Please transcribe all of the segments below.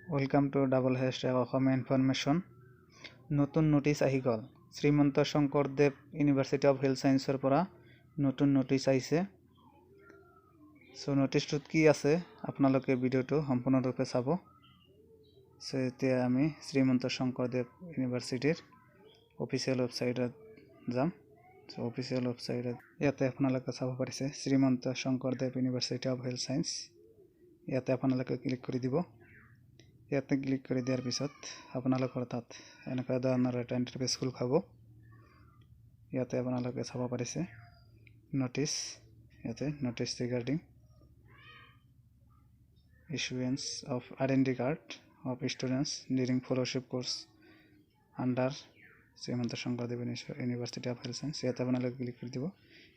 welcome to double hashtag Asomiya information नतुन notice आহি गल Srimanta Sankardev university of health साइंसर পৰা नतुन नोटिस आइছে सो नोटिसটোত কি আছে আপোনালোকে ভিডিওটো সম্পূৰ্ণৰূপে চাব সো এতিয়া আমি শ্ৰীমন্ত শংকৰদেৱ ইউনিভাৰ্চিটিৰ অফিচিয়েল ৱেবছাইটত যাম সো অফিচিয়েল ৱেবছাইটত ইয়াতে আপোনালোকে চাব পাৰিছে Srimanta Sankardev university of health science ইয়াতে আপোনালোকে ক্লিক কৰি দিব ইয়াতে ক্লিক কৰি দিয়াৰ পিছত আপোনালোকৰ তাত এনেকুৱা ধৰণৰ এটা ইন্টাৰফেস খোল খাব ইয়াতে আপোনালোকে চাব পাৰিছে নোটিস ইয়াতে notice regarding issuance of identity card of students during fellowship course under Srimanta Sankardev university of health science ইয়াতে আপোনালোকে ক্লিক কৰি দিব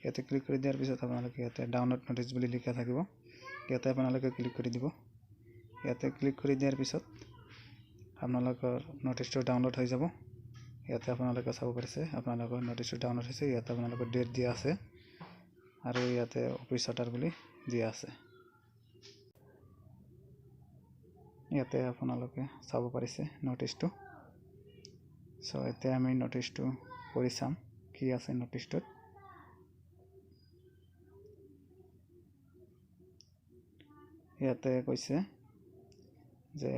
ইয়াতে ক্লিক কৰি দিয়াৰ পিছত আপোনালোকে ইয়াতে ডাউনলোড নোটিস বুলি লিখা থাকিব ইয়াতে আপোনালোকে ক্লিক কৰি দিব ইয়াতে ক্লিক কৰি দিয়াৰ পিছত আপোনালোকৰ নোটিসটো ডাউনলোড হৈ যাব ইয়াতে আপোনালোকে চাব পাৰিছে আপোনালোকৰ নোটিসটো ডাউনলোড হৈছে ইয়াতে আপোনালোকৰ ডেট দিয়া আছে আৰু ইয়াতে অফিস অৰ্ডাৰ বুলি দিয়া আছে ইয়াতে আপোনালোকে চাব পাৰিছে নোটিসটো সো এতিয়া আমি নোটিসটো পঢ়ি চাম কি আছে নোটিসটোত ইয়াতে কৈছে যে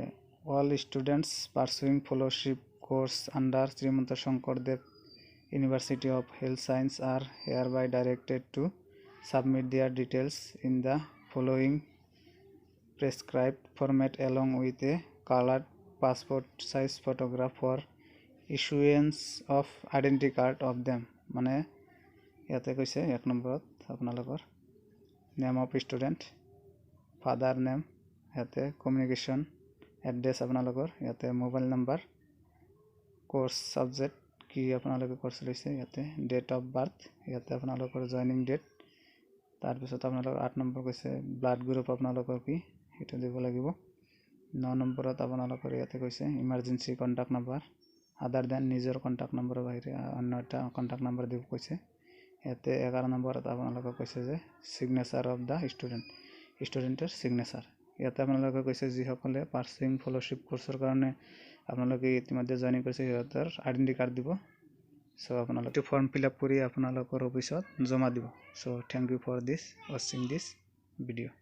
all students pursuing fellowship course under Srimanta Shankardev University of Health Science are hereby directed to submit their details in the following prescribed format along with a colored passport size photograph for issuance of identity card of them মানে ইয়াতে কৈছে এক নম্বৰত আপোনালোকৰ name of student father name ইয়াতে communication address আপোনালোকৰ ইয়াতে mobile number course subject কি আপোনালোকে কোৰ্স লৈছে ইয়াতে ডেট অফ বাৰ্থ ইয়াতে আপোনালোকৰ জয়নিং ডেট তাৰ পিছত আপোনালোকৰ 8 নম্বৰ কৈছে ব্লাড গ্ৰুপ আপোনালোকৰ কি এটা দিব লাগিব 9 নম্বৰত আপোনালোকৰ ইয়াতে কৈছে ইমাৰ্জেন্সি কন্টাক্ট নাম্বাৰ আদাৰ দেন নিজৰ কন্টাক্ট নাম্বাৰৰ বাহিৰে অন্য এটা কন্টাক্ট নাম্বাৰ দিব কৈছে ইয়াতে 11 নম্বৰত আপোনালোকক কৈছে যে সিগনেচাৰ অফ দা ষ্টুডেন্টৰ সিগনেচাৰ ইয়াতে আপোনালোকে কৈছে যি সকলে পাৰ্সিং ফেলোশিপ কোৰ্সৰ কাৰণে আপোনালোকে ইতিমধ্যে জয়েন কৰিছে সিহঁতৰ আইডেন্টি কাৰ্ড দিব সো আপোনালোকে ফৰ্ম ফিল আপ কৰি আপোনালোকৰ অফিসত জমা দিব so thank you for this watching this video